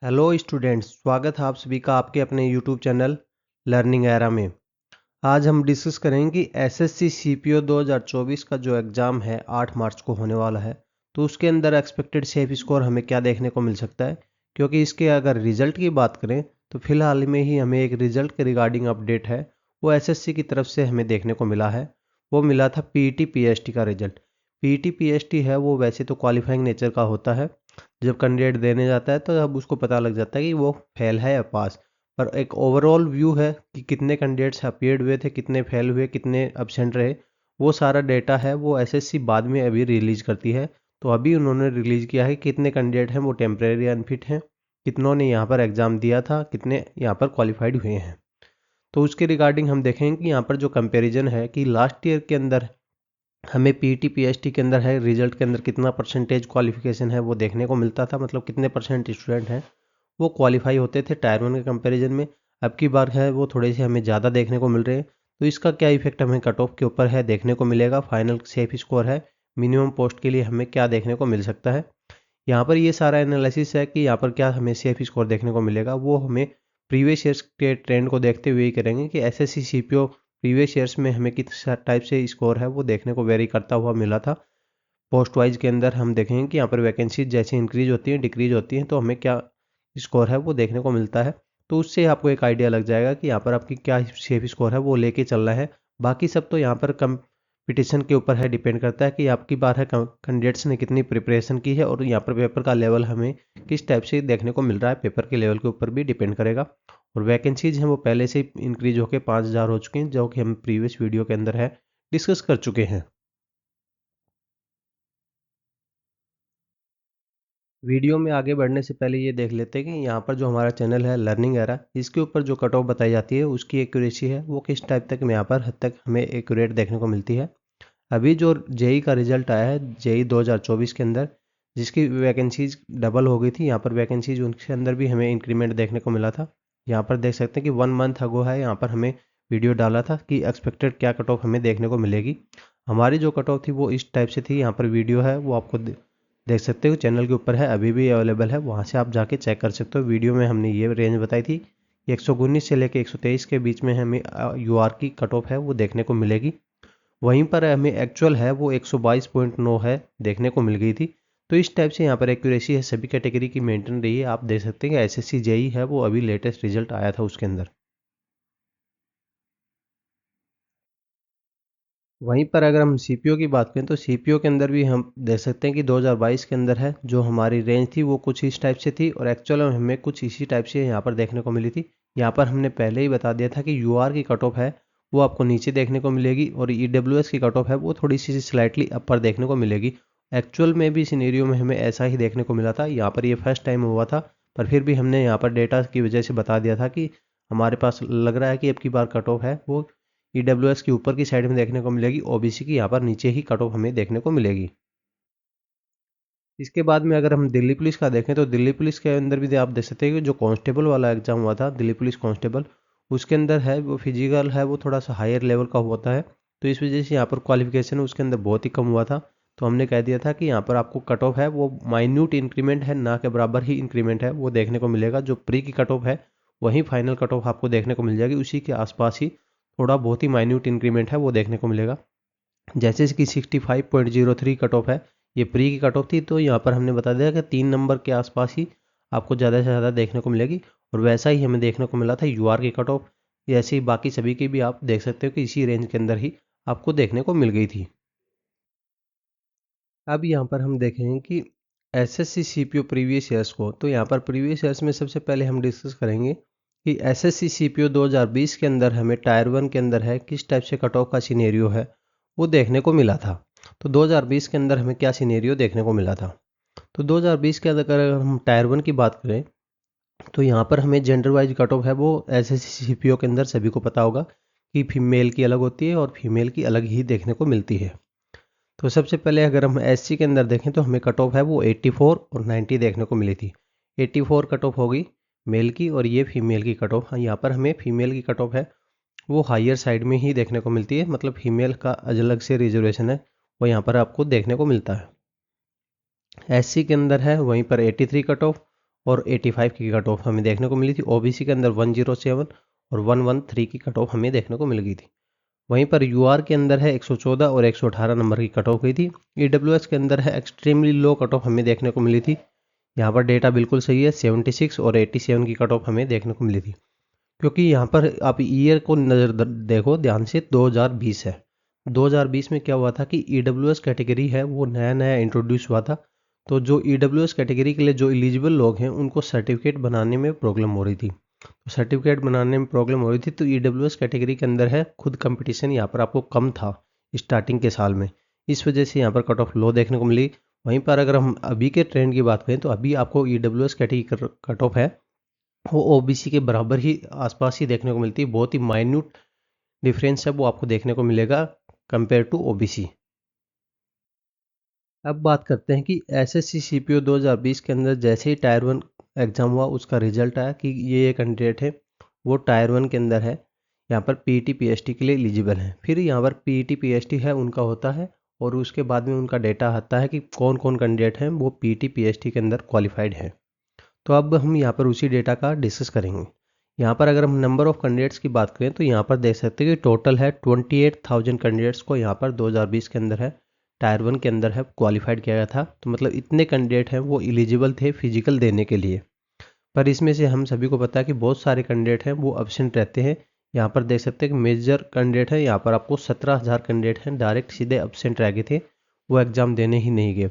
Hello students, स्वागत है आप सभी का आपके अपने यूट्यूब चैनल लर्निंग एरा में। आज हम डिस्कस करेंगे कि एसएससी सीपीओ 2024 का जो एग्ज़ाम है 8 मार्च को होने वाला है, तो उसके अंदर एक्सपेक्टेड सेफ स्कोर हमें क्या देखने को मिल सकता है। क्योंकि इसके अगर रिज़ल्ट की बात करें तो फिलहाल में ही हमें एक रिज़ल्ट के रिगार्डिंग अपडेट है, वो एसएससी की तरफ से हमें देखने को मिला है। वो मिला था पीईटी पीएसटी का रिज़ल्ट। पीईटी पीएसटी है वो वैसे तो क्वालिफाइंग नेचर का होता है। जब कैंडिडेट देने जाता है तो अब उसको पता लग जाता है कि वो फेल है या पास। पर एक ओवरऑल व्यू है कि कितने कैंडिडेट्स अपीयर्ड हुए थे, कितने फेल हुए, कितने एब्सेंट रहे, वो सारा डेटा है वो एसएससी बाद में अभी रिलीज करती है। तो अभी उन्होंने रिलीज किया है कितने कैंडिडेट हैं वो टेम्परेरी अनफिट हैं, कितनों ने यहाँ पर एग्ज़ाम दिया था, कितने यहाँ पर क्वालिफाइड हुए हैं। तो उसके रिगार्डिंग हम देखेंगे कि यहाँ पर जो कंपेरिजन है कि लास्ट ईयर के अंदर हमें पीटी पीएचटी के अंदर है रिजल्ट के अंदर कितना परसेंटेज क्वालिफिकेशन है वो देखने को मिलता था, मतलब कितने परसेंट स्टूडेंट हैं वो क्वालिफाई होते थे टायर वन के कंपैरिजन में। अब की बार है वो थोड़े से हमें ज़्यादा देखने को मिल रहे हैं। तो इसका क्या इफेक्ट हमें कट ऑफ के ऊपर है देखने को मिलेगा। फाइनल सेफ स्कोर है, मिनिमम पोस्ट के लिए हमें क्या देखने को मिल सकता है। यहाँ पर ये सारा एनालिसिस है कि यहाँ पर क्या हमें सेफ स्कोर देखने को मिलेगा, वो हमें प्रीवियस ईयर्स के ट्रेंड को देखते हुए ही करेंगे कि एसएससी सीपीओ प्रीवियस ईयर्स में हमें किस टाइप से स्कोर है वो देखने को वेरी करता हुआ मिला था। पोस्ट वाइज के अंदर हम देखेंगे कि यहाँ पर वैकेंसी जैसे इंक्रीज होती है डिक्रीज होती हैं तो हमें क्या स्कोर है वो देखने को मिलता है। तो उससे आपको एक आइडिया लग जाएगा कि यहाँ पर आपकी क्या सेफ स्कोर है वो लेके चलना है। बाकी सब तो यहाँ पर कंपटीशन के ऊपर है, डिपेंड करता है कि आपकी बार है कैंडिडेट्स ने कितनी प्रिपरेशन की है और यहाँ पर पेपर का लेवल हमें किस टाइप से देखने को मिल रहा है, पेपर के लेवल के ऊपर भी डिपेंड करेगा। और वैकेंसीज हैं वो पहले से ही इंक्रीज होकर 5000 हो चुकी हैं, जो कि हम प्रीवियस वीडियो के अंदर है डिस्कस कर चुके हैं। वीडियो में आगे बढ़ने से पहले ये देख लेते हैं कि यहाँ पर जो हमारा चैनल है लर्निंग एरा, इसके ऊपर जो कट ऑफ बताई जाती है उसकी एक्यूरेसी है वो किस टाइप तक में यहाँ पर हद तक हमें एक्यूरेट देखने को मिलती है। अभी जो जेई का रिजल्ट आया है जेई 2024 के अंदर, जिसकी वैकेंसीज डबल हो गई थी, यहाँ पर वैकेंसीज उनके अंदर भी हमें इंक्रीमेंट देखने को मिला था। यहाँ पर देख सकते हैं कि 1 मंथ अगो है, यहाँ पर हमें वीडियो डाला था कि एक्सपेक्टेड क्या कट ऑफ हमें देखने को मिलेगी। हमारी जो कट ऑफ थी वो इस टाइप से थी। यहाँ पर वीडियो है वो आपको देख सकते हो, चैनल के ऊपर है, अभी भी अवेलेबल है, वहाँ से आप जाके चेक कर सकते हो। वीडियो में हमने ये रेंज बताई थी, 119 से लेकर 123 के बीच में हमें यूआर की कट ऑफ है वो देखने को मिलेगी। वहीं पर हमें एक्चुअल है वो 122.9 है देखने को मिल गई थी। तो इस टाइप से यहाँ पर एक्यूरेसी है सभी कैटेगरी की मेंटेन रही है। आप देख सकते हैं कि एसएससी जेई है वो अभी लेटेस्ट रिजल्ट आया था उसके अंदर। वहीं पर अगर हम सीपीओ की बात करें तो सीपीओ के अंदर भी हम देख सकते हैं कि 2022 के अंदर है जो हमारी रेंज थी वो कुछ इस टाइप से थी और एक्चुअल में हमें कुछ इसी टाइप से यहाँ पर देखने को मिली थी। यहाँ पर हमने पहले ही बता दिया था कि यूआर की कट ऑफ है वो आपको नीचे देखने को मिलेगी और ईडब्ल्यूएस की कट ऑफ है वो थोड़ी सी स्लाइटली अपर देखने को मिलेगी। एक्चुअल में भी सिनेरियो में हमें ऐसा ही देखने को मिला था, यहाँ पर ये फर्स्ट टाइम हुआ था। पर फिर भी हमने यहाँ पर डेटा की वजह से बता दिया था कि हमारे पास लग रहा है कि अब की बार कट ऑफ है वो ईडब्ल्यूएस की ऊपर की साइड में देखने को मिलेगी, ओबीसी की यहाँ पर नीचे ही कट ऑफ हमें देखने को मिलेगी। इसके बाद में अगर हम दिल्ली पुलिस का देखें तो दिल्ली पुलिस के अंदर भी आप देख सकते हैं कि जो कांस्टेबल वाला एग्जाम हुआ था दिल्ली पुलिस कांस्टेबल, उसके अंदर है वो फिजिकल है वो थोड़ा सा हायर लेवल का होता है। तो इस वजह से यहाँ पर क्वालिफिकेशन उसके अंदर बहुत ही कम हुआ था। तो हमने कह दिया था कि यहाँ पर आपको कट ऑफ है वो माइन्यूट इंक्रीमेंट है, ना के बराबर ही इंक्रीमेंट है वो देखने को मिलेगा। जो प्री की कट ऑफ है वही फाइनल कट ऑफ आपको देखने को मिल जाएगी, उसी के आसपास ही थोड़ा बहुत ही माइन्यूट इंक्रीमेंट है वो देखने को मिलेगा। जैसे कि 65.03 कट ऑफ है, ये प्री की कट ऑफ थी, तो यहाँ पर हमने बता दिया कि 3 नंबर के आसपास ही आपको ज़्यादा से ज़्यादा देखने को मिलेगी। और वैसा ही हमें देखने को मिला था यूआर की कट ऑफ, ऐसे ही बाकी सभी की भी आप देख सकते हो कि इसी रेंज के अंदर ही आपको देखने को मिल गई थी। अब यहाँ पर हम देखेंगे कि एसएससी सीपीओ प्रीवियस ईयर्स को, तो यहाँ पर प्रीवियस ईयर्स में सबसे पहले हम डिस्कस करेंगे कि एसएससी सीपीओ 2020 के अंदर हमें टायर वन के अंदर है किस टाइप से कट ऑफ का सिनेरियो है वो देखने को मिला था। तो 2020 के अंदर हमें क्या सिनेरियो देखने को मिला था। तो 2020 के अंदर अगर हम टायर वन की बात करें तो यहाँ पर हमें जेंडर वाइज कट ऑफ है वो एसएससी सीपीओ के अंदर सभी को पता होगा कि फीमेल की अलग होती है और फीमेल की अलग ही देखने को मिलती है। तो सबसे पहले अगर हम एससी के अंदर देखें तो हमें कट ऑफ है वो 84 और 90 देखने को मिली थी। 84 कट ऑफ होगी मेल की और ये फीमेल की कट ऑफ, हाँ यहाँ पर हमें फीमेल की कट ऑफ है वो हायर साइड में ही देखने को मिलती है, मतलब फीमेल का अलग से रिजर्वेशन है वो यहाँ पर आपको देखने को मिलता है। एससी के अंदर है वहीं पर 83 कट ऑफ और 85 की कट ऑफ हमें देखने को मिली थी। ओबीसी के अंदर 107 और 113 की कट ऑफ हमें देखने को मिल गई थी। वहीं पर यूआर के अंदर है 114 और 118 नंबर की कट ऑफ गई थी। ईडब्ल्यूएस के अंदर है एक्सट्रीमली लो कट ऑफ हमें देखने को मिली थी। यहाँ पर डेटा बिल्कुल सही है, 76 और 87 की कट ऑफ हमें देखने को मिली थी। क्योंकि यहाँ पर आप ईयर को नज़र देखो ध्यान से, 2020 है। 2020 में क्या हुआ था कि ईडब्ल्यूएस कैटेगरी है वो नया नया इंट्रोड्यूस हुआ था। तो जो ईडब्ल्यूएस कैटेगरी के लिए जो एलिजिबल लोग हैं उनको सर्टिफिकेट बनाने में प्रॉब्लम हो रही थी। तो सर्टिफिकेट बनाने में प्रॉब्लम हो रही थी तो ईडब्ल्यूएस कैटेगरी के अंदर है खुद कंपटीशन यहाँ पर आपको कम था स्टार्टिंग के साल में। इस वजह से यहाँ पर कट ऑफ लो देखने को मिली। वहीं पर अगर हम अभी के ट्रेंड की बात करें तो अभी आपको ईडब्ल्यूएस कैटेगरी कट ऑफ है वो ओबीसी के बराबर ही आसपास ही देखने को मिलती है। बहुत ही माइन्यूट डिफरेंस है वो आपको देखने को मिलेगा कंपेयर टू ओबीसी। अब बात करते हैं कि एसएससी सीपीओ 2020 के अंदर जैसे ही टायर 1 एग्ज़ाम हुआ उसका रिजल्ट आया कि ये कैंडिडेट है वो टायर 1 के अंदर है, यहाँ पर पीईटी पीएसटी के लिए एलिजिबल है। फिर यहाँ पर पीईटी पीएसटी है उनका होता है और उसके बाद में उनका डेटा आता है कि कौन कौन कैंडिडेट हैं वो पीईटी पीएसटी के अंदर क्वालिफाइड है। तो अब हम यहाँ पर उसी डेटा का डिस्कस करेंगे। यहाँ पर अगर हम नंबर ऑफ़ कैंडिडेट्स की बात करें तो यहाँ पर देख सकते हैं कि टोटल है 28,000 कैंडिडेट्स को यहाँ पर 2020 के अंदर है टायर 1 के अंदर है क्वालिफाइड किया गया था। तो मतलब इतने कैंडिडेट हैं वो एलिजिबल थे फिजिकल देने के लिए। पर इसमें से हम सभी को पता है कि बहुत सारे कैंडिडेट हैं वो एब्सेंट रहते हैं। यहाँ पर देख सकते हैं कि मेजर कैंडिडेट है, यहाँ पर आपको 17,000 कैंडिडेट हैं डायरेक्ट सीधे एब्सेंट रह गए थे, वो एग्ज़ाम देने ही नहीं गए।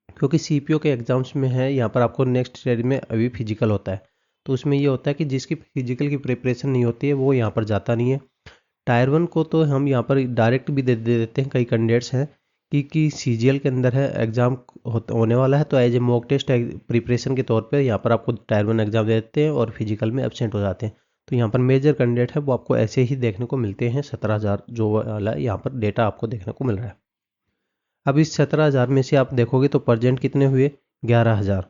क्योंकि सीपीओ के एग्ज़ाम्स में है यहाँ पर आपको नेक्स्ट स्टेज में अभी फिजिकल होता है। तो उसमें ये होता है कि जिसकी फिजिकल की प्रिपरेशन नहीं होती है वो यहाँ पर जाता नहीं है। टायर 1 को तो हम यहाँ पर डायरेक्ट भी दे देते हैं, कई कैंडिडेट्स हैं कि सीजीएल के अंदर है एग्ज़ाम होने वाला है तो as a mock test preparation के तौर पे यहाँ पर आपको टायर 1 एग्ज़ाम दे देते हैं और फिजिकल में एब्सेंट हो जाते हैं। तो यहाँ पर मेजर कैंडिडेट है वो आपको ऐसे ही देखने को मिलते हैं। 17,000 जो वाला यहाँ पर डेटा आपको देखने को मिल रहा है। अब इस 17,000 में से आप देखोगे तो प्रेजेंट कितने हुए, 11,000।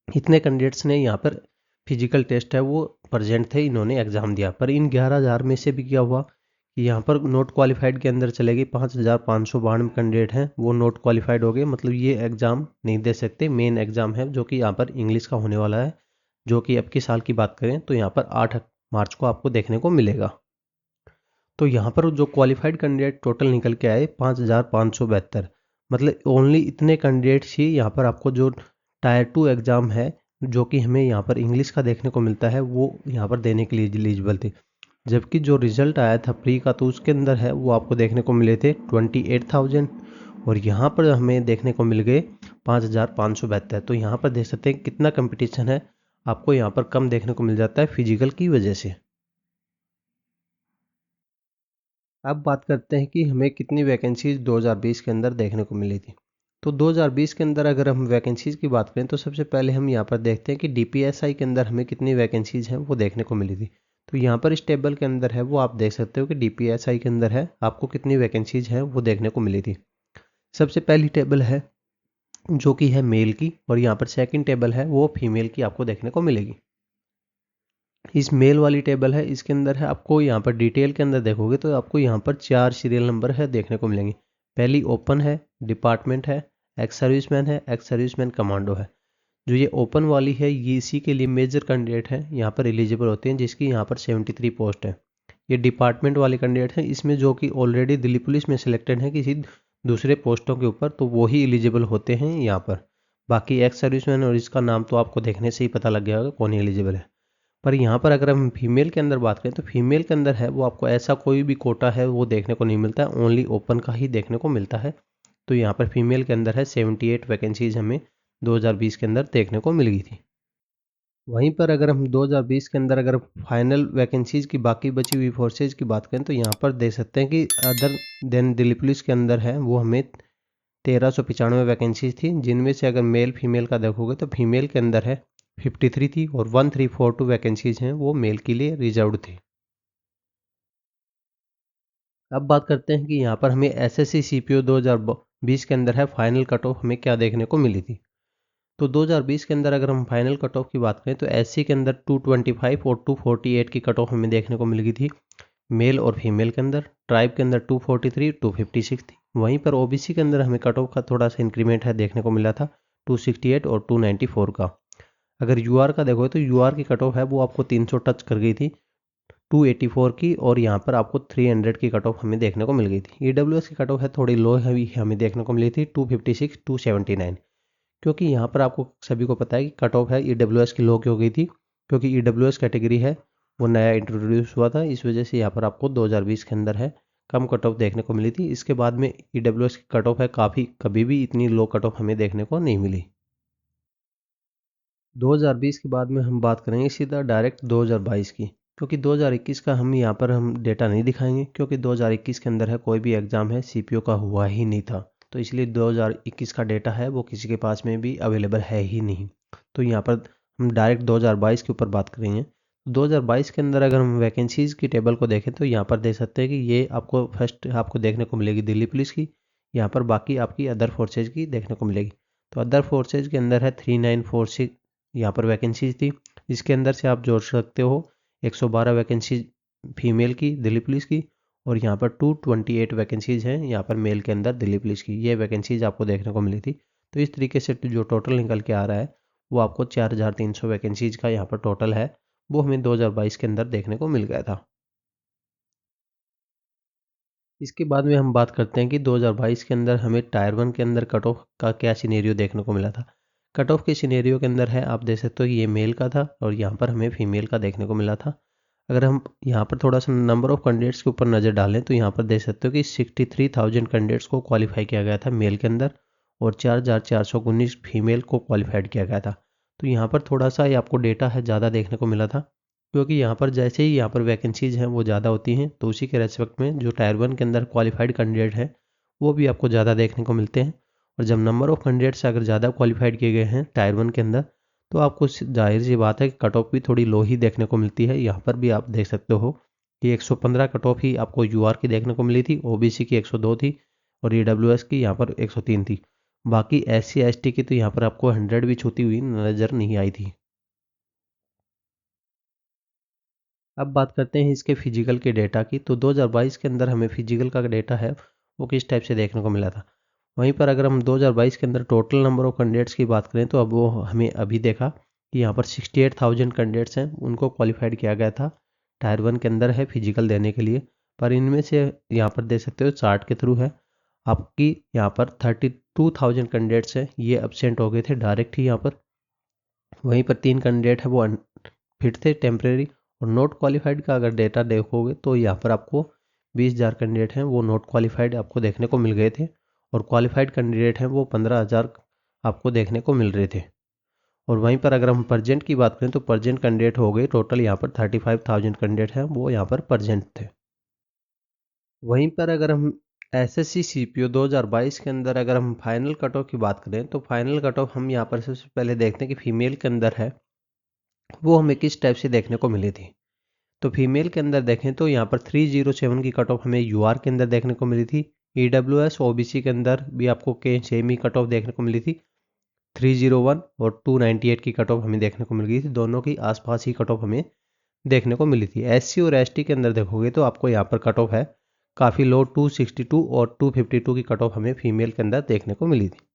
इतने कैंडिडेट्स ने यहाँ पर फिजिकल टेस्ट है वो प्रेजेंट थे, इन्होंने एग्ज़ाम दिया। पर इन 11,000 में से भी क्या हुआ कि यहाँ पर नोट क्वालिफाइड के अंदर चले गए 5,592 कैंडिडेट हैं वो नोट क्वालिफाइड हो गए। मतलब ये एग्ज़ाम नहीं दे सकते। मेन एग्ज़ाम है जो कि यहाँ पर इंग्लिश का होने वाला है, जो कि अब के साल की बात करें तो यहाँ पर 8 मार्च को आपको देखने को मिलेगा। तो यहाँ पर जो क्वालिफाइड कैंडिडेट टोटल निकल के आए 5,572। मतलब ओनली इतने कैंडिडेट्स ही यहाँ पर आपको जो टायर 2 एग्ज़ाम है जो कि हमें यहाँ पर इंग्लिश का देखने को मिलता है वो यहाँ पर देने के लिए एलिजिबल थे। जबकि जो रिज़ल्ट आया था प्री का तो उसके अंदर है वो आपको देखने को मिले थे 28,000 और यहाँ पर हमें देखने को मिल गए 5,572। तो यहाँ पर देख सकते हैं कितना कंपटीशन है, आपको यहाँ पर कम देखने को मिल जाता है फिजिकल की वजह से। अब बात करते हैं कि हमें कितनी वैकेंसीज 2020 के अंदर देखने को मिली थी। तो 2020 के अंदर अगर हम वैकेंसीज़ की बात करें तो सबसे पहले हम यहाँ पर देखते हैं कि डीपीएसआई के अंदर हमें कितनी वैकेंसीज़ हैं वो देखने को मिली थी। तो यहाँ पर इस टेबल के अंदर है वो आप देख सकते हो कि डीपीएसआई के अंदर है आपको कितनी वैकेंसीज़ हैं वो देखने को मिली थी। सबसे पहली टेबल है जो कि है मेल की और यहाँ पर सेकेंड टेबल है वो फीमेल की आपको देखने को मिलेगी। इस मेल वाली टेबल है इसके अंदर है आपको यहाँ पर डिटेल के अंदर देखोगे तो आपको यहाँ पर 4 सीरियल नंबर है देखने को मिलेंगे। पहली ओपन है, डिपार्टमेंट है, एक्स सर्विसमैन है, एक्स सर्विसमैन कमांडो है। जो ये ओपन वाली है ये इसी के लिए मेजर कैंडिडेट है यहाँ पर एलिजिबल होते हैं जिसकी यहाँ पर 73 पोस्ट है। ये डिपार्टमेंट वाले कैंडिडेट हैं इसमें जो कि ऑलरेडी दिल्ली पुलिस में सिलेक्टेड है किसी दूसरे पोस्टों के ऊपर तो वो ही एलिजिबल होते हैं यहाँ पर। बाकी एक्स सर्विसमैन और इसका नाम तो आपको देखने से ही पता लग गया होगा कौन एलिजिबल है। पर यहाँ पर अगर हम फीमेल के अंदर बात करें तो फीमेल के अंदर है वो आपको ऐसा कोई भी कोटा है वो देखने को नहीं मिलता है, ओनली ओपन का ही देखने को मिलता है। तो यहाँ पर फीमेल के अंदर है 78 वैकेंसीज हमें 2020 के अंदर देखने को मिल गई थी। वहीं पर अगर हम 2020 के अंदर अगर फाइनल वैकेंसीज की बाकी बची हुई फोर्सेज की बात करें तो यहाँ पर देख सकते हैं कि अदर देन दिल्ली पुलिस के अंदर है वो हमें 1395 वैकेंसीज थी, जिनमें से अगर मेल फीमेल का देखोगे तो फीमेल के अंदर है 53 थी और 1342 वैकेंसीज हैं वो मेल के लिए रिजर्व्ड थी। अब बात करते हैं कि यहाँ पर हमें एसएससी सीपीओ 2020 के अंदर है फाइनल कट ऑफ हमें क्या देखने को मिली थी। तो 2020 के अंदर अगर हम फाइनल कट ऑफ की बात करें तो एससी के अंदर 225 और 248 की कट ऑफ हमें देखने को मिल गई थी मेल और फीमेल के अंदर। ट्राइब के अंदर 243 256 थी। वहीं पर ओबीसी के अंदर हमें कट ऑफ का थोड़ा सा इंक्रीमेंट है देखने को मिला था 268 और 294 का। अगर यूआर का देखोगे तो यूआर की कट ऑफ है वो आपको 300 टच कर गई थी 284 की, और यहाँ पर आपको 300 की कट ऑफ हमें देखने को मिल गई थी। ईडब्ल्यूएस की कट ऑफ है थोड़ी लो है, हमें देखने को मिली थी 256 279, क्योंकि यहाँ पर आपको सभी को पता है कि कट ऑफ है ईडब्ल्यूएस की लो क्यों गई थी, क्योंकि ईडब्ल्यूएस कैटेगरी है वो नया इंट्रोड्यूस हुआ था, इस वजह से यहाँ पर आपको 2020 के अंदर है कम कट ऑफ देखने को मिली थी। इसके बाद में ईडब्ल्यूएस की कट ऑफ है काफ़ी, कभी भी इतनी लो कट ऑफ हमें देखने को नहीं मिली। 2020 के बाद में हम बात करेंगे सीधा डायरेक्ट 2022 की, क्योंकि 2021 का हम यहाँ पर हम डेटा नहीं दिखाएंगे, क्योंकि 2021 के अंदर है कोई भी एग्ज़ाम है सीपीओ का हुआ ही नहीं था, तो इसलिए 2021 का डेटा है वो किसी के पास में भी अवेलेबल है ही नहीं। तो यहाँ पर हम डायरेक्ट 2022 के ऊपर बात करेंगे। 2022 के अंदर अगर हम वैकेंसीज़ की टेबल को देखें तो यहाँ पर देख सकते हैं कि ये आपको फर्स्ट आपको देखने को मिलेगी दिल्ली पुलिस की, यहाँ पर बाकी आपकी अदर फोर्सेज की देखने को मिलेगी। तो अदर फोर्सेज के अंदर है 3946 यहाँ पर वैकेंसीज थी, जिसके अंदर से आप जोड़ सकते हो 112 वैकेंसीज फीमेल की दिल्ली पुलिस की, और यहाँ पर 228 वैकेंसीज हैं यहाँ पर मेल के अंदर दिल्ली पुलिस की, ये वैकेंसीज आपको देखने को मिली थी। तो इस तरीके से जो टोटल निकल के आ रहा है वो आपको 4300 वैकेंसीज का यहाँ पर टोटल है, वो हमें 2022 के अंदर देखने को मिल गया था। इसके बाद में हम बात करते हैं कि 2022 के अंदर हमें टायर 1 के अंदर कट ऑफ का क्या सिनेरियो देखने को मिला था। कट ऑफ के सिनेरियो के अंदर है आप देख सकते हो ये मेल का था और यहाँ पर हमें फीमेल का देखने को मिला था। अगर हम यहाँ पर थोड़ा सा नंबर ऑफ कैंडिडेट्स के ऊपर नज़र डालें तो यहाँ पर देख सकते हो कि 63,000 कैंडिडेट्स को क्वालिफाई किया गया था मेल के अंदर, और 4,419 फीमेल को क्वालिफाइड किया गया था। तो यहाँ पर थोड़ा सा ये आपको डेटा है ज़्यादा देखने को मिला था, क्योंकि यहाँ पर जैसे ही यहाँ पर वैकेंसीज हैं वो ज़्यादा होती हैं, तो उसी के रेस्पेक्ट में जो टायर 1 के अंदर क्वालिफाइड कैंडिडेट हैं वो भी आपको ज़्यादा देखने को मिलते हैं। और जब नंबर ऑफ कैंडिडेट्स अगर ज़्यादा क्वालिफाइड किए गए हैं टायर 1 के अंदर, तो आपको जाहिर सी बात है कि कट ऑफ भी थोड़ी लो ही देखने को मिलती है। यहाँ पर भी आप देख सकते हो कि 115 कट ऑफ ही आपको यूआर की देखने को मिली थी, ओबीसी की 102 थी, और ईडब्ल्यूएस की यहाँ पर 103 थी। बाकी एससी एसटी की तो यहाँ पर आपको 100 भी छूती हुई नज़र नहीं आई थी। अब बात करते हैं इसके फिजिकल के डेटा की। तो 2022 के अंदर हमें फिजिकल का डेटा है वो किस टाइप से देखने को मिला था। वहीं पर अगर हम 2022 के अंदर टोटल नंबर ऑफ कैंडिडेट्स की बात करें तो अब वो हमें अभी देखा कि यहाँ पर 68,000 कैंडिडेट्स हैं उनको क्वालिफाइड किया गया था टायर 1 के अंदर है फिजिकल देने के लिए। पर इनमें से यहाँ पर देख सकते हो चार्ट के थ्रू है आपकी यहाँ पर 32,000 कैंडिडेट्स हैं ये एब्सेंट हो गए थे डायरेक्ट ही यहाँ पर। वहीं पर 3 कैंडिडेट है वो फिट थे टेम्प्रेरी। और नॉट क्वालिफाइड का अगर डेटा देखोगे तो यहाँ पर आपको 20,000 कैंडिडेट हैं वो नॉट क्वालिफाइड आपको देखने को मिल गए थे, और क्वालिफाइड कैंडिडेट हैं वो 15,000 आपको देखने को मिल रहे थे। और वहीं पर अगर हम प्रजेंट की बात करें तो प्रजेंट कैंडिडेट हो गए टोटल यहाँ पर 35,000 कैंडिडेट हैं वो यहाँ पर प्रजेंट थे। वहीं पर अगर हम एसएससी सीपीओ 2022 के अंदर अगर हम फाइनल कट ऑफ की बात करें तो फाइनल कट ऑफ हम यहाँ पर सबसे पहले देखते हैं कि फीमेल के अंदर है वो हमें किस टाइप से देखने को मिली थी। तो फीमेल के अंदर देखें तो यहाँ पर 307 की कट ऑफ हमें यूआर के अंदर देखने को मिली थी। ईडब्ल्यूएस ओबीसी के अंदर भी आपको के सेम ही कट ऑफ देखने को मिली थी 301, और 298 की कट ऑफ हमें देखने को मिल गई थी, दोनों की आसपास ही कट ऑफ हमें देखने को मिली थी। एससी और एसटी के अंदर देखोगे तो आपको यहाँ पर कट ऑफ है काफ़ी लो 262, और 252 की कट ऑफ हमें फीमेल के अंदर देखने को मिली थी।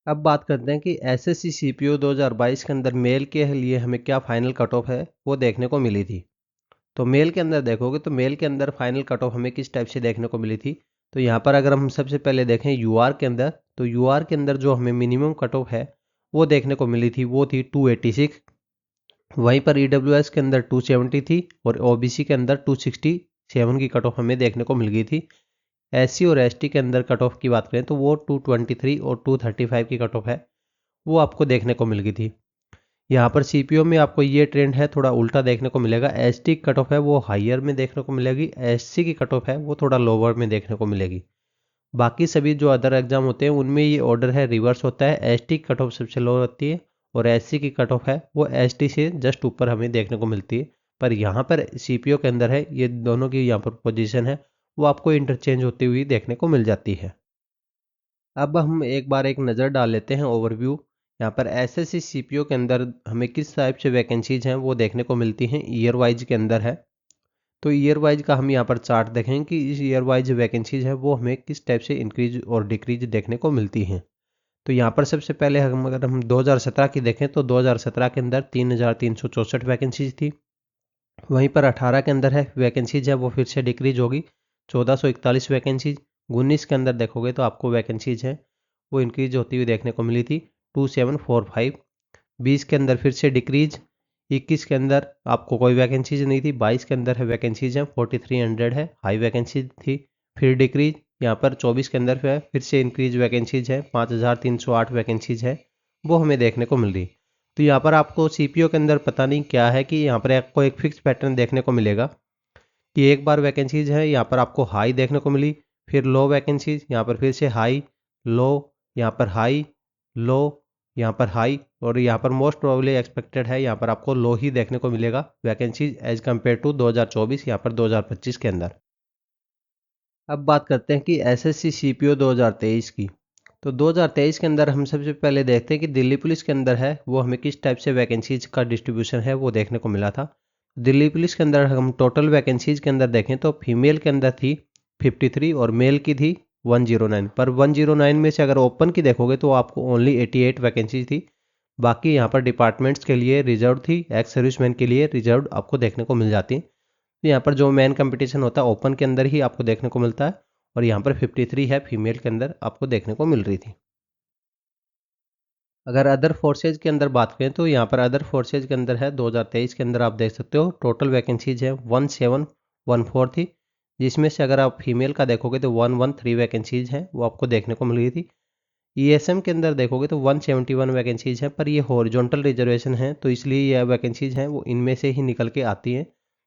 अब बात करते हैं कि एसएससी सीपीओ 2022 के अंदर मेल के लिए हमें क्या फाइनल कट ऑफ है वो देखने को मिली थी। तो मेल के अंदर देखोगे तो मेल के अंदर फाइनल कट ऑफ हमें किस टाइप से देखने को मिली थी। तो यहाँ पर अगर हम सबसे पहले देखें यूआर के अंदर, तो यूआर के अंदर जो हमें मिनिमम कट ऑफ है वो देखने को मिली थी वो थी 286। वहीं पर ईडब्ल्यूएस के अंदर 270 थी, और ओबीसी के अंदर 267 की कट ऑफ हमें देखने को मिल गई थी। एससी और एसटी के अंदर कट ऑफ की बात करें तो वो 223 और 235 की कट ऑफ है वो आपको देखने को मिल गई थी। यहाँ पर सीपीओ में आपको ये ट्रेंड है थोड़ा उल्टा देखने को मिलेगा, एसटी की कट ऑफ है वो हाईयर में देखने को मिलेगी, एससी की कट ऑफ है वो थोड़ा लोअर में देखने को मिलेगी। बाकी सभी जो अदर एग्जाम होते हैं उनमें ये ऑर्डर है रिवर्स होता है, एसटी की कट ऑफ सबसे लो रहती है और एससी की कट ऑफ है वो एसटी से जस्ट ऊपर हमें देखने को मिलती है। पर यहाँ पर सीपीओ के अंदर है ये दोनों की यहाँ पर पोजीशन है वो आपको इंटरचेंज होती हुई देखने को मिल जाती है। अब हम एक बार एक नज़र डाल लेते हैं ओवरव्यू। यहाँ पर एसएससी सीपीओ के अंदर हमें किस टाइप से वैकेंसीज हैं वो देखने को मिलती हैं ईयर वाइज के अंदर है। तो ईयर वाइज का हम यहाँ पर चार्ट देखें कि इस ईयर वाइज वैकेंसीज है वो हमें किस टाइप से इंक्रीज और डिक्रीज देखने को मिलती हैं। तो यहाँ पर सबसे पहले अगर हम 2017 की देखें तो 2017 के अंदर 3,364 वैकेंसीज थी। वहीं पर 18 के अंदर है वैकेंसीज है वो फिर से डिक्रीज होगी 1441 वैकेंसीज। 19 के अंदर देखोगे तो आपको वैकेंसीज है वो इंक्रीज होती हुई देखने को मिली थी 2745। 20 के अंदर फिर से डिक्रीज। 21 के अंदर आपको कोई वैकेंसीज नहीं थी। 22 के अंदर है वैकेंसीज हैं 4300 है, हाई वैकेंसीज थी, फिर डिक्रीज। यहाँ पर 24 के अंदर फिर से इंक्रीज वैकेंसीज है 5308 वैकेंसीज है वो हमें देखने को मिल रही। तो यहाँ पर आपको सीपीओ के अंदर पता नहीं क्या है कि यहाँ पर आपको एक फिक्स पैटर्न देखने को मिलेगा कि एक बार वैकेंसीज है यहाँ पर आपको हाई देखने को मिली, फिर लो वैकेंसीज, यहाँ पर फिर से हाई लो, यहाँ पर हाई लो, यहाँ पर हाई, और यहाँ पर मोस्ट प्रोबेबली एक्सपेक्टेड है यहाँ पर आपको लो ही देखने को मिलेगा वैकेंसीज एज कम्पेयर टू 2024 यहाँ पर 2025 के अंदर। अब बात करते हैं कि एसएससी सीपीओ 2023 की। तो 2023 के अंदर हम सबसे पहले देखते हैं कि दिल्ली पुलिस के अंदर है वो हमें किस टाइप से वैकेंसीज का डिस्ट्रीब्यूशन है वो देखने को मिला था। दिल्ली पुलिस के अंदर हम टोटल वैकेंसीज के अंदर देखें तो फीमेल के अंदर थी 53 और मेल की थी 109। पर 109 में से अगर ओपन की देखोगे तो आपको ओनली 88 वैकेंसीज थी। बाकी यहाँ पर डिपार्टमेंट्स के लिए रिजर्व थी, एक्स सर्विसमैन के लिए रिजर्व आपको देखने को मिल जाती है। तो यहाँ पर जो मेन कंपटीशन होता है ओपन के अंदर ही आपको देखने को मिलता है, और यहाँ पर 53 है फीमेल के अंदर आपको देखने को मिल रही थी। अगर अदर फोर्सेज के अंदर बात करें तो यहाँ पर अदर फोर्सेज के अंदर है 2023 के अंदर आप देख सकते हो टोटल वैकेंसीज है 1714 थी, जिसमें से अगर आप फीमेल का देखोगे तो 113 वैकेंसीज हैं वो आपको देखने को मिल रही थी। ईएसएम के अंदर देखोगे तो 171 वैकेंसीज हैं, पर ये हॉरिजॉन्टल रिजर्वेशन है तो इसलिए ये वैकेंसीज हैं वो इनमें से ही निकल के आती हैं।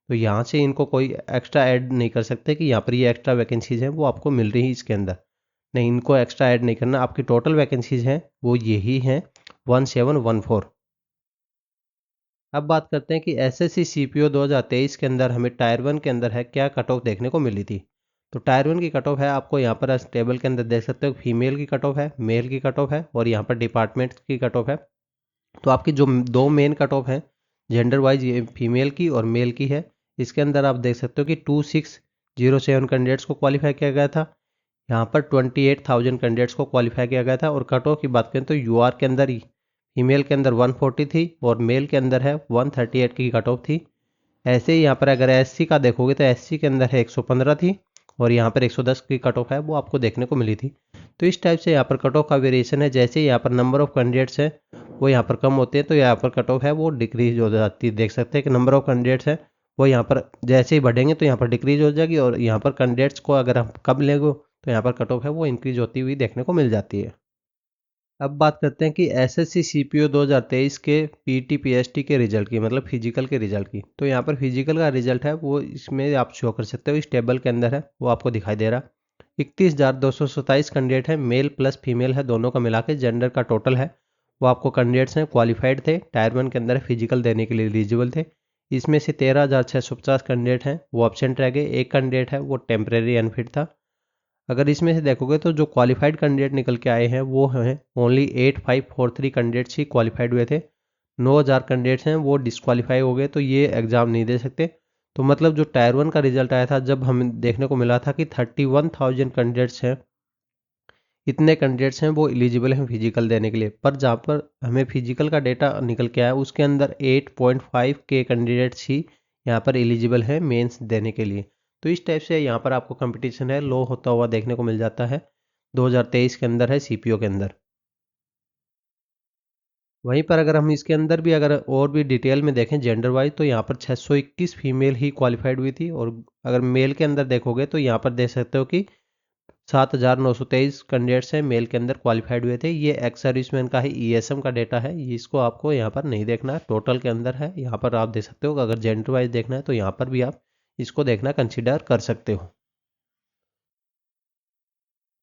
तो यहाँ से इनको कोई एक्स्ट्रा ऐड नहीं कर सकते कि यहाँ पर ये एक्स्ट्रा वैकेंसीज हैं वो आपको मिल रही है इसके अंदर। नहीं, इनको एक्स्ट्रा ऐड नहीं करना, आपकी टोटल वैकेंसीज हैं वो यही हैं 1714। अब बात करते हैं कि एसएससी सीपीओ 2023 के अंदर हमें टायर 1 के अंदर है क्या कट ऑफ देखने को मिली थी। तो टायर 1 की कट ऑफ है आपको यहाँ पर टेबल के अंदर देख सकते हो, फीमेल की कट ऑफ है, मेल की कट ऑफ है और यहाँ पर डिपार्टमेंट की कट ऑफ है। तो आपकी जो दो मेन कट ऑफ है जेंडर वाइज ये फीमेल की और मेल की है। इसके अंदर आप देख सकते हो कि 2607 कैंडिडेट्स को क्वालिफाई किया गया था, यहाँ पर 28,000 कैंडिडेट्स को क्वालिफाई किया गया था। और कट ऑफ की बात करें तो यूआर के अंदर ही फीमेल के अंदर 140 थी और मेल के अंदर है 138 की कट ऑफ थी। ऐसे ही यहाँ पर अगर एससी का देखोगे तो एससी के अंदर है 115 थी और यहाँ पर 110 की कट ऑफ है वो आपको देखने को मिली थी। तो इस टाइप से यहाँ पर कट ऑफ का वेरिएशन है, जैसे यहाँ पर नंबर ऑफ कैंडिडेट्स है वो यहाँ पर कम होते हैं तो यहाँ पर कट ऑफ है वो डिक्रीज हो जाती है। देख सकते हैं कि नंबर ऑफ कैंडिडेट्स है वो यहाँ पर जैसे ही बढ़ेंगे तो यहाँ पर डिक्रीज हो जाएगी, और यहाँ पर कैंडिडेट्स को अगर हम कम लेंगे तो यहाँ पर कट ऑफ है वो इंक्रीज होती हुई देखने को मिल जाती है। अब बात करते हैं कि एसएससी सीपीओ 2023 के पीटी पीएसटी के रिजल्ट की, मतलब फिजिकल के रिजल्ट की। तो यहाँ पर फिजिकल का रिजल्ट है वो इसमें आप शो कर सकते हो, इस टेबल के अंदर है वो आपको दिखाई दे रहा। 31,227 कैंडिडेट है, मेल प्लस फीमेल है दोनों का मिला के जेंडर का टोटल है वो आपको कैंडिडेट्स हैं क्वालिफाइड थे, टायर 1 के अंदर फिजिकल देने के लिए एलिजिबल थे। इसमें से 13,650 कैंडिडेट हैं वो एब्सेंट रह गए, एक कैंडिडेट है वो टेम्परेरी अनफिट था। अगर इसमें से देखोगे तो जो क्वालिफाइड कैंडिडेट निकल के आए हैं वो हैं ओनली 8543 कैंडिडेट्स ही क्वालिफाइड हुए थे। 9,000 कैंडिडेट्स हैं वो डिसक्वालीफाई हो गए तो ये एग्ज़ाम नहीं दे सकते। तो मतलब जो टायर 1 का रिजल्ट आया था जब हमें देखने को मिला था कि 31,000 कैंडिडेट्स हैं, इतने कैंडिडेट्स हैं वो एलिजिबल हैं फिजिकल देने के लिए। पर जहाँ पर हमें फिजिकल का डेटा निकल के आया उसके अंदर 8.5 के कैंडिडेट्स ही यहाँ पर एलिजिबल हैं मेंस देने के लिए। तो इस टाइप से यहाँ पर आपको कंपटीशन है लो होता हुआ देखने को मिल जाता है 2023 के अंदर है सीपीओ के अंदर। वहीं पर अगर हम इसके अंदर भी अगर और भी डिटेल में देखें जेंडर वाइज तो यहाँ पर 621 फीमेल ही क्वालिफाइड हुई थी, और अगर मेल के अंदर देखोगे तो यहाँ पर देख सकते हो कि 7,923 कैंडिडेट्स हैं मेल के अंदर क्वालिफाइड हुए थे। ये एक्स सर्विसमैन का ही ईएसएम का डेटा है, इसको आपको यहाँ पर नहीं देखना है, टोटल के अंदर है। यहाँ पर आप देख सकते हो अगर जेंडर वाइज देखना है तो यहाँ पर भी आप इसको देखना कंसिडर कर सकते हो।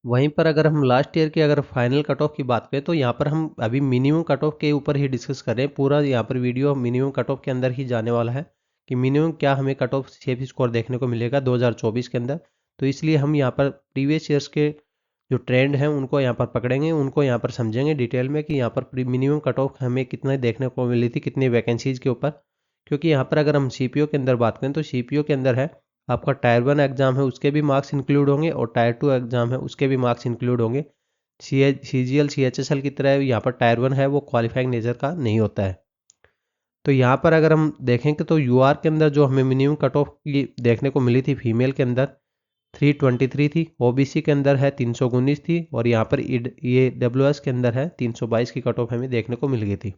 वहीं पर अगर हम लास्ट ईयर की अगर फाइनल कट ऑफ की बात करें तो यहाँ पर हम अभी मिनिमम कट ऑफ के ऊपर ही डिस्कस कर रहे हैं। पूरा यहाँ पर वीडियो मिनिमम कट ऑफ के अंदर ही जाने वाला है कि मिनिमम क्या हमें कट ऑफ सेफ स्कोर देखने को मिलेगा 2024 के अंदर। तो इसलिए हम यहाँ पर प्रीवियस ईयर्स के जो ट्रेंड हैं उनको यहाँ पर पकड़ेंगे, उनको यहाँ पर समझेंगे डिटेल में कि यहाँ पर मिनिमम कट ऑफ हमें कितना देखने को मिली थी कितनी वैकेंसीज के ऊपर। क्योंकि यहाँ पर अगर हम सीपीओ के अंदर बात करें तो सीपीओ के अंदर है आपका टायर 1 एग्जाम है उसके भी मार्क्स इंक्लूड होंगे और टायर 2 एग्जाम है उसके भी मार्क्स इंक्लूड होंगे। CGL CHSL की तरह यहाँ पर टायर 1 है वो क्वालिफाइंग नेचर का नहीं होता है। तो यहाँ पर अगर हम देखेंगे तो UR के अंदर जो हमें मिनिमम कट ऑफ की देखने को मिली थी फीमेल के अंदर 323 थी, OBC के अंदर है 319 थी और यहाँ पर ये WS के अंदर है 322 की कट ऑफ हमें देखने को मिल गई थी।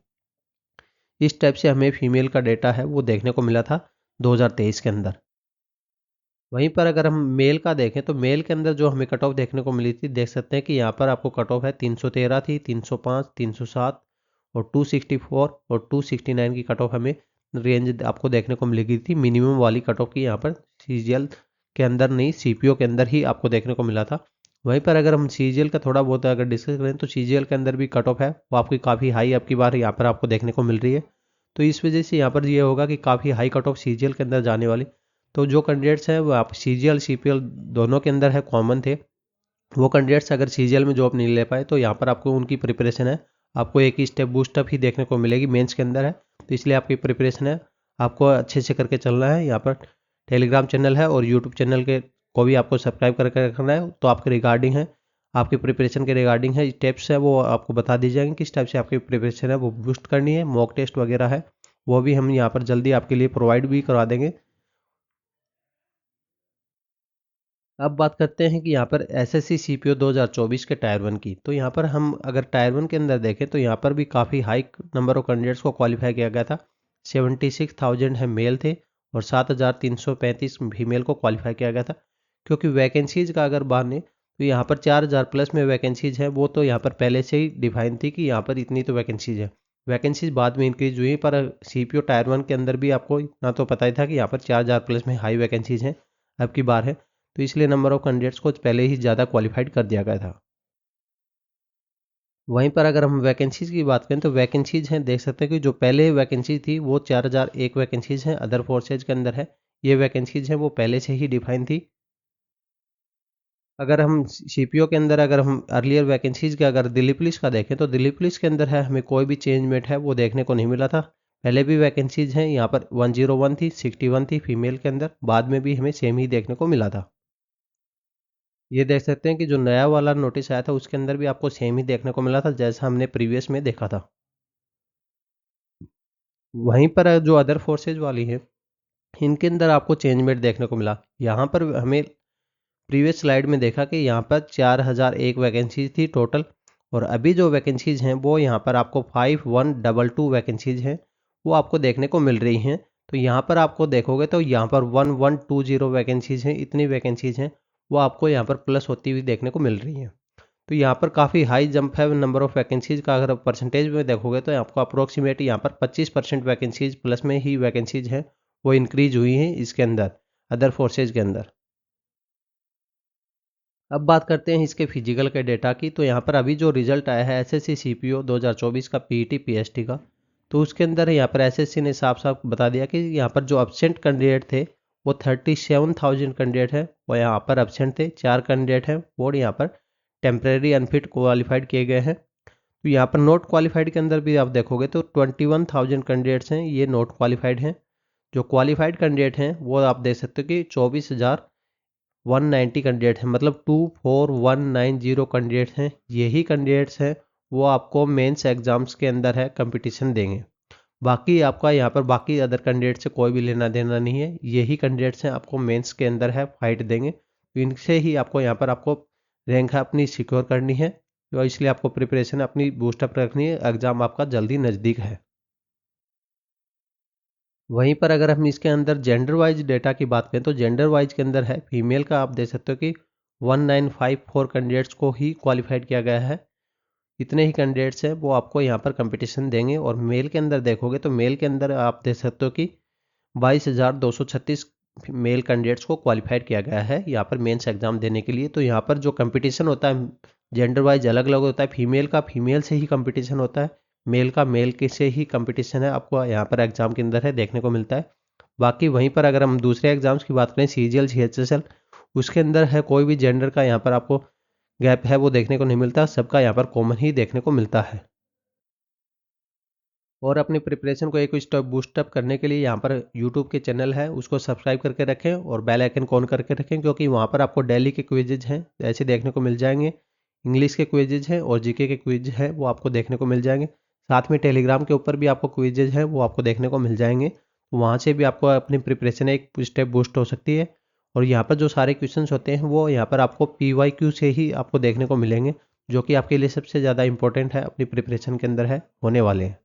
इस टाइप से हमें फीमेल का डेटा है वो देखने को मिला था 2023 के अंदर। वहीं पर अगर हम मेल का देखें तो मेल के अंदर जो हमें कट ऑफ देखने को मिली थी, देख सकते हैं कि यहाँ पर आपको कट ऑफ है 313 थी, 305, 307 और 264 और 269 की कट ऑफ हमें रेंज आपको देखने को मिलेगी थी। मिनिमम वाली कट ऑफ की यहाँ पर CGL के अंदर नहीं, CPO के अंदर ही आपको देखने को मिला था। वहीं पर अगर हम CGL का थोड़ा बहुत अगर डिस्कस करें तो CGL के अंदर भी कट ऑफ है वो आपकी काफ़ी हाई आपकी बार यहाँ पर आपको देखने को मिल रही है। तो इस वजह से यहाँ पर ये होगा कि काफ़ी हाई कट ऑफ CGL के अंदर जाने वाली। तो जो कैंडिडेट्स हैं वो आप CGL CPL दोनों के अंदर है कॉमन थे, वो कैंडिडेट्स अगर CGL में जॉब नहीं ले पाए तो यहाँ पर आपको उनकी प्रिपरेशन है आपको एक ही स्टेप बूस्टअप ही देखने को मिलेगी मेंस के अंदर है। तो इसलिए आपकी प्रिपरेशन है आपको अच्छे से करके चलना है। यहाँ पर टेलीग्राम चैनल है और यूट्यूब चैनल के को भी आपको सब्सक्राइब करके रखना है। तो आपके रिगार्डिंग है आपकी प्रिपरेशन के रिगार्डिंग है स्टेप्स है वो आपको बता दी जाएंगे किस टाइप से आपकी प्रिपरेशन है वो बूस्ट करनी है। मॉक टेस्ट वगैरह है वो भी हम यहाँ पर जल्दी आपके लिए प्रोवाइड भी करवा देंगे। अब बात करते हैं कि यहाँ पर SSC CPO 2024 के टायर 1 की। तो यहाँ पर हम अगर टायर 1 के अंदर देखें तो यहाँ पर भी काफ़ी हाई नंबर ऑफ कैंडिडेट्स को क्वालिफाई किया गया था। 76,000 है मेल थे और 7,335 फीमेल को क्वालिफाई किया गया था। क्योंकि वैकेंसीज का अगर बात तो यहाँ पर 4,000 प्लस में वैकेंसीज है वो तो यहाँ पर पहले से ही डिफाइन थी कि यहाँ पर इतनी तो वैकेंसीज है। वैकेंसीज बाद में इंक्रीज हुई पर CPO टायर 1 के अंदर भी आपको इतना तो पता ही था कि यहाँ पर 4,000 प्लस में हाई वैकेंसीज हैं अब की बार है। तो इसलिए नंबर ऑफ कैंडिडेट्स को पहले ही ज़्यादा क्वालिफाइड कर दिया गया था। वहीं पर अगर हम वैकेंसीज़ की बात करें तो वैकेंसीज़ हैं देख सकते हैं कि जो पहले वैकेंसी थी वो 4,001 वैकेंसीज़ हैं अदर फोर्सेज के अंदर है। ये वैकेंसीज़ हैं वो पहले से ही डिफाइन थी। अगर हम CPO के अंदर अगर हम अर्लियर वैकेंसीज़ के अगर दिल्ली पुलिस का देखें तो दिल्ली पुलिस के अंदर है हमें कोई भी चेंजमेंट है वो देखने को नहीं मिला था। पहले भी वैकेंसीज़ हैं यहाँ पर 101 थी, 61 थी फीमेल के अंदर, बाद में भी हमें सेम ही देखने को मिला था। ये देख सकते हैं कि जो नया वाला नोटिस आया था उसके अंदर भी आपको सेम ही देखने को मिला था जैसा हमने प्रीवियस में देखा था। वहीं पर जो अदर फोर्सेज वाली है इनके अंदर आपको चेंजमेंट देखने को मिला। यहाँ पर हमें प्रीवियस स्लाइड में देखा कि यहाँ पर 4,001 वैकेंसीज थी टोटल और अभी जो वैकेंसीज हैं वो यहाँ पर आपको 5,122 वैकेंसीज हैं वो आपको देखने को मिल रही हैं। तो यहाँ पर आपको देखोगे तो यहाँ पर 1,120 वैकेंसीज हैं, इतनी वैकेंसीज हैं वो आपको यहाँ पर प्लस होती हुई देखने को मिल रही हैं। तो यहाँ पर काफ़ी हाई जंप है नंबर ऑफ वैकेंसीज का। अगर परसेंटेज में देखोगे तो आपको अप्रोक्सीमेट यहाँ पर 25% वैकेंसीज प्लस में ही वैकेंसीज हैं वो इंक्रीज हुई हैं इसके अंदर अदर फोर्सेज के अंदर। अब बात करते हैं इसके फिजिकल के डेटा की। तो यहाँ पर अभी जो रिजल्ट आया है SSC CPO 2024 का PET PST का, तो उसके अंदर यहाँ पर SSC ने साफ साफ बता दिया कि यहाँ पर जो एब्सेंट कैंडिडेट थे वो 37,000 कैंडिडेट है वो यहाँ पर एब्सेंट थे। 4 कैंडिडेट हैं वो यहाँ पर टेम्परेरी अनफिट क्वालिफाइड किए गए हैं। तो यहाँ पर नॉट क्वालिफाइड के अंदर भी आप देखोगे तो 21,000 कैंडिडेट्स हैं ये नॉट क्वालिफाइड हैं। जो क्वालिफाइड कैंडिडेट हैं वो आप देख सकते हो कि 24,190 कैंडिडेट हैं, मतलब 24,190 कैंडिडेट्स हैं। यही कैंडिडेट्स हैं वो आपको मेंस एग्जाम्स के अंदर है कंपटीशन देंगे। बाकी आपका यहाँ पर बाकी अदर कैंडिडेट से कोई भी लेना देना नहीं है। यही कैंडिडेट्स हैं आपको मेंस के अंदर है फाइट देंगे। तो इनसे ही आपको यहाँ पर आपको रैंक है अपनी सिक्योर करनी है। तो इसलिए आपको प्रिपरेशन अपनी बूस्टअप रखनी है, एग्ज़ाम आपका जल्दी नज़दीक है। वहीं पर अगर हम इसके अंदर जेंडर वाइज डेटा की बात करें तो जेंडर वाइज के अंदर है फीमेल का आप देख सकते हो कि 1954 कैंडिडेट्स को ही क्वालिफाइड किया गया है। इतने ही कैंडिडेट्स हैं वो आपको यहाँ पर कंपटीशन देंगे। और मेल के अंदर देखोगे तो मेल के अंदर आप देख सकते हो कि 22,236 मेल कैंडिडेट्स को क्वालिफाइड किया गया है यहाँ पर मेंस एग्जाम देने के लिए। तो यहाँ पर जो कंपटीशन होता है जेंडर वाइज अलग अलग होता है। फीमेल का फीमेल से ही कंपटीशन होता है, मेल का मेल के से ही कंपटीशन है आपको यहाँ पर एग्जाम के अंदर है देखने को मिलता है। बाकी वहीं पर अगर हम दूसरे एग्जाम्स की बात करें CGL CHSL उसके अंदर है कोई भी जेंडर का यहाँ पर आपको गैप है वो देखने को नहीं मिलता, सबका यहाँ पर कॉमन ही देखने को मिलता है। और अपनी प्रिपरेशन को एक स्टेप बूस्टअप करने के लिए यहाँ पर यूट्यूब के चैनल है उसको सब्सक्राइब करके रखें और बेल आइकन ऑन करके रखें क्योंकि वहाँ पर आपको डेली के क्विजेज हैं ऐसे देखने को मिल जाएंगे। इंग्लिश के क्विजेज हैं और जीके के क्विज हैं वो आपको देखने को मिल जाएंगे। साथ में टेलीग्राम के ऊपर भी आपको क्विजेज हैं वो आपको देखने को मिल जाएंगे। वहाँ से भी आपको अपनी प्रिपरेशन एक स्टेप बूस्ट हो सकती है। और यहाँ पर जो सारे क्वेश्चंस होते हैं वो यहाँ पर आपको PYQ से ही आपको देखने को मिलेंगे, जो कि आपके लिए सबसे ज़्यादा इंपॉर्टेंट है, अपनी प्रिपरेशन के अंदर है होने वाले हैं।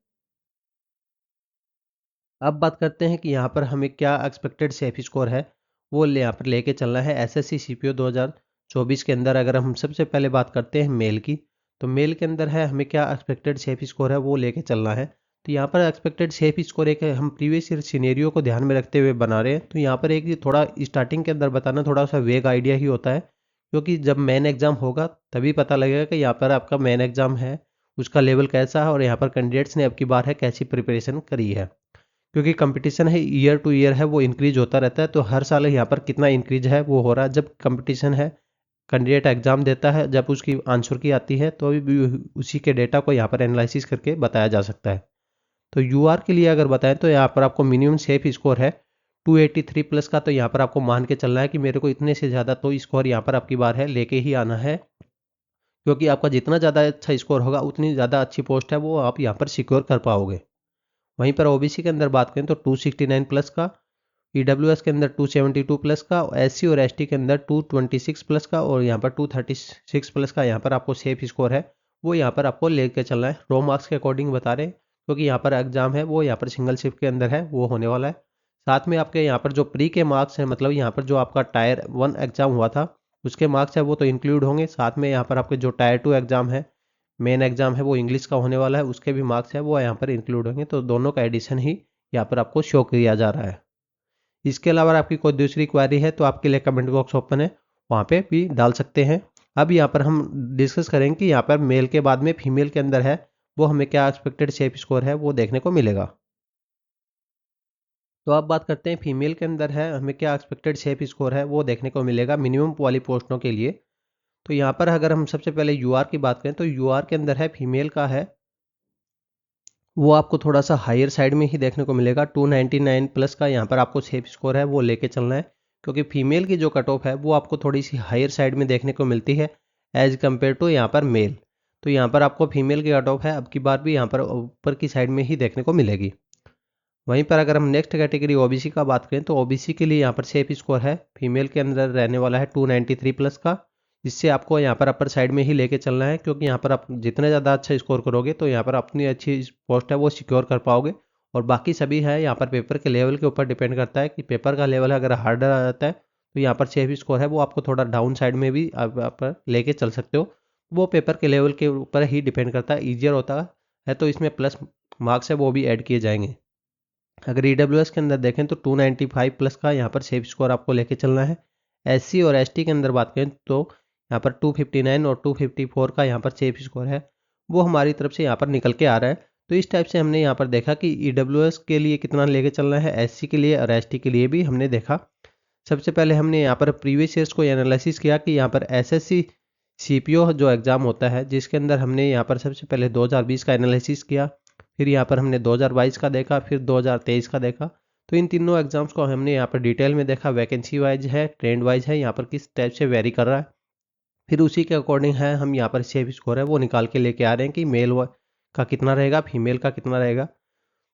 अब बात करते हैं कि यहाँ पर हमें क्या एक्सपेक्टेड सेफ स्कोर है वो यहाँ पर लेके चलना है SSC CPO 2024 के अंदर। अगर हम सबसे पहले बात करते हैं मेल की, तो मेल के अंदर है हमें क्या एक्सपेक्टेड सेफ स्कोर है वो लेके चलना है। तो यहाँ पर एक्सपेक्टेड सेफ स्कोर एक हम प्रीवियस ईयर सिनेरियो को ध्यान में रखते हुए बना रहे हैं। तो यहाँ पर एक थोड़ा स्टार्टिंग के अंदर बताना थोड़ा सा वेग आइडिया ही होता है, क्योंकि जब मेन एग्जाम होगा तभी पता लगेगा कि यहाँ पर आपका मेन एग्जाम है उसका लेवल कैसा है और यहाँ पर कैंडिडेट्स ने अब की बार है कैसी प्रिपरेशन करी है। क्योंकि कंपटीशन है ईयर टू ईयर है वो इंक्रीज होता रहता है, तो हर साल यहाँ पर कितना इंक्रीज है वो हो रहा है। जब कंपटीशन है, कैंडिडेट एग्जाम देता है, जब उसकी आंसर की आती है तो भी उसी के डेटा को यहाँ पर एनालिसिस करके बताया जा सकता है। तो यूआर के लिए अगर बताएं तो यहाँ पर आपको मिनिमम सेफ स्कोर है 283 प्लस का। तो यहाँ पर आपको मान के चलना है कि मेरे को इतने से ज़्यादा तो स्कोर यहाँ पर आपकी बार है लेके ही आना है, क्योंकि आपका जितना ज़्यादा अच्छा स्कोर होगा उतनी ज़्यादा अच्छी पोस्ट है वो आप यहाँ पर सिक्योर कर पाओगे। वहीं पर ओबीसी के अंदर बात करें तो 269 प्लस का, ईडब्ल्यूएस के अंदर 272 प्लस का, एससी और एसटी के अंदर 226 प्लस का और यहाँ पर 236 प्लस का यहाँ पर आपको सेफ स्कोर है वो यहाँ पर आपको लेकर चलना है। रो मार्क्स के अकॉर्डिंग बता रहे हैं, क्योंकि यहाँ पर एग्जाम है वो यहाँ पर सिंगल शिफ्ट के अंदर है वो होने वाला है। साथ में आपके यहाँ पर जो प्री के मार्क्स हैं, मतलब यहाँ पर जो आपका टायर 1 एग्जाम हुआ था उसके मार्क्स है वो तो इंक्लूड होंगे। साथ में यहाँ पर आपके जो टायर 2 एग्जाम है, मेन एग्जाम है वो इंग्लिश का होने वाला है, उसके भी मार्क्स है वो यहाँ पर इंक्लूड होंगे। तो दोनों का एडिशन ही यहाँ पर आपको शो किया जा रहा है। इसके अलावा आपकी कोई दूसरी क्वेरी है तो आपके लिए कमेंट बॉक्स ओपन है, वहाँ पे भी डाल सकते हैं। अब यहाँ पर हम डिस्कस करेंगे कि यहाँ पर मेल के बाद में फीमेल के अंदर है वो हमें क्या एक्सपेक्टेड सेफ स्कोर है वो देखने को मिलेगा। तो अब बात करते हैं फीमेल के अंदर है हमें क्या एक्सपेक्टेड सेफ स्कोर है वो देखने को मिलेगा मिनिमम वाली पोस्टों के लिए। तो यहाँ पर अगर हम सबसे पहले यूआर की बात करें तो यूआर के अंदर है फीमेल का है वो आपको थोड़ा सा हायर साइड में ही देखने को मिलेगा। 299 प्लस का यहाँ पर आपको सेफ स्कोर है वो लेके चलना है, क्योंकि फीमेल की जो कट ऑफ है वो आपको थोड़ी सी हायर साइड में देखने को मिलती है एज कम्पेयर टू यहाँ पर मेल। तो यहाँ पर आपको फीमेल की कट ऑफ है अब की बार भी यहाँ पर ऊपर की साइड में ही देखने को मिलेगी। वहीं पर अगर हम नेक्स्ट कैटेगरी ओबीसी का बात करें तो ओबीसी के लिए यहाँ पर सेफ स्कोर है फीमेल के अंदर रहने वाला है 293 प्लस का, जिससे आपको यहाँ पर अपर साइड में ही लेके चलना है, क्योंकि यहाँ पर आप जितने ज़्यादा अच्छा स्कोर करोगे तो यहाँ पर अपनी अच्छी पोस्ट है वो सिक्योर कर पाओगे। और बाकी सभी है यहाँ पर पेपर के लेवल के ऊपर डिपेंड करता है कि पेपर का लेवल अगर हार्डर आ जाता है तो यहाँ पर सेफ स्कोर है वो आपको थोड़ा डाउन साइड में भी आप पर लेके चल सकते हो। वो पेपर के लेवल के ऊपर ही डिपेंड करता है, ईजियर होता है तो इसमें प्लस मार्क्स है वो भी ऐड किए जाएंगे। अगर ईडब्ल्यूएस के अंदर देखें तो 295 प्लस का यहाँ पर सेफ स्कोर आपको लेके चलना है। एससी और एसटी के अंदर बात करें तो यहाँ पर 259 और 254 का यहाँ पर सेफ स्कोर है वो हमारी तरफ से यहाँ पर निकल के आ रहा है। तो इस टाइप से हमने यहाँ पर देखा कि ईडब्ल्यूएस के लिए कितना लेके चलना है, एससी के लिए और एसटी के लिए भी हमने देखा। सबसे पहले हमने यहाँ पर प्रीवियस ईयर्स को एनालिसिस किया कि यहाँ पर एसएससी सीपीओ जो एग्ज़ाम होता है जिसके अंदर हमने यहाँ पर सबसे पहले 2020 का एनालिसिस किया, फिर यहाँ पर हमने 2022 का देखा, फिर 2023 का देखा। तो इन तीनों एग्जाम्स को हमने यहाँ पर डिटेल में देखा, वैकेंसी वाइज है, ट्रेंड वाइज है, यहाँ पर किस टाइप से वेरी कर रहा है। फिर उसी के अकॉर्डिंग है हम यहाँ पर सेफ स्कोर है वो निकाल के लेके आ रहे हैं कि मेल का कितना रहेगा, फीमेल का कितना रहेगा।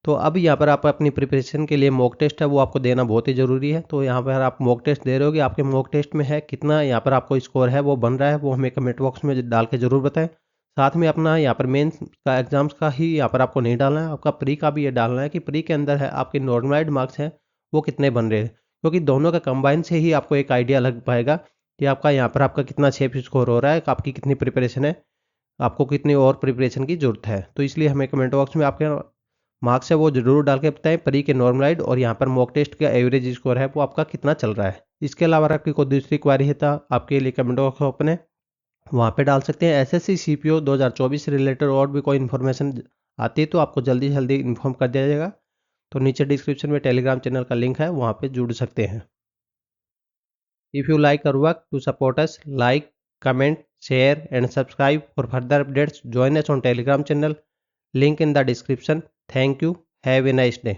तो अब यहाँ पर आप अपनी प्रिपरेशन के लिए मॉक टेस्ट है वो आपको देना बहुत ही ज़रूरी है। तो यहाँ पर आप मॉक टेस्ट दे रहे हो कि आपके मॉक टेस्ट में है कितना यहाँ पर आपको स्कोर है वो बन रहा है, वो हमें कमेंट बॉक्स में डाल के ज़रूर बताएं। साथ में अपना यहाँ पर मेन का एग्जाम्स का ही यहाँ पर आपको नहीं डालना है, आपका प्री का भी ये डालना है कि प्री के अंदर है आपके नॉर्मलाइज्ड मार्क्स हैं वो कितने बन रहे हैं, क्योंकि दोनों का कंबाइन से ही आपको एक आइडिया लग पाएगा कि आपका यहाँ पर आपका कितना सेफ स्कोर हो रहा है, आपकी कितनी प्रिपरेशन है, आपको कितनी और प्रिपरेशन की ज़रूरत है। तो इसलिए हमें कमेंट बॉक्स में आपके मार्क्स है वो जरूर डाल के बताएं प्री के नॉर्मलाइज्ड और यहाँ पर मॉक टेस्ट का एवरेज स्कोर है वो आपका कितना चल रहा है। इसके अलावा आपकी कोई दूसरी क्वारी है तो आपके लिए कमेंट बॉक्स ओपन है, वहाँ पे डाल सकते हैं। एसएससी सीपीओ 2024 से रिलेटेड और भी कोई इन्फॉर्मेशन आती है तो आपको जल्दी से जल्दी इन्फॉर्म कर दिया जाएगा। तो नीचे डिस्क्रिप्शन में टेलीग्राम चैनल का लिंक है, वहाँ पे जुड़ सकते हैं। If you like our work to support us, like, comment, share and subscribe for further updates, join us on Telegram channel, link in the description. Thank you. Have a nice day.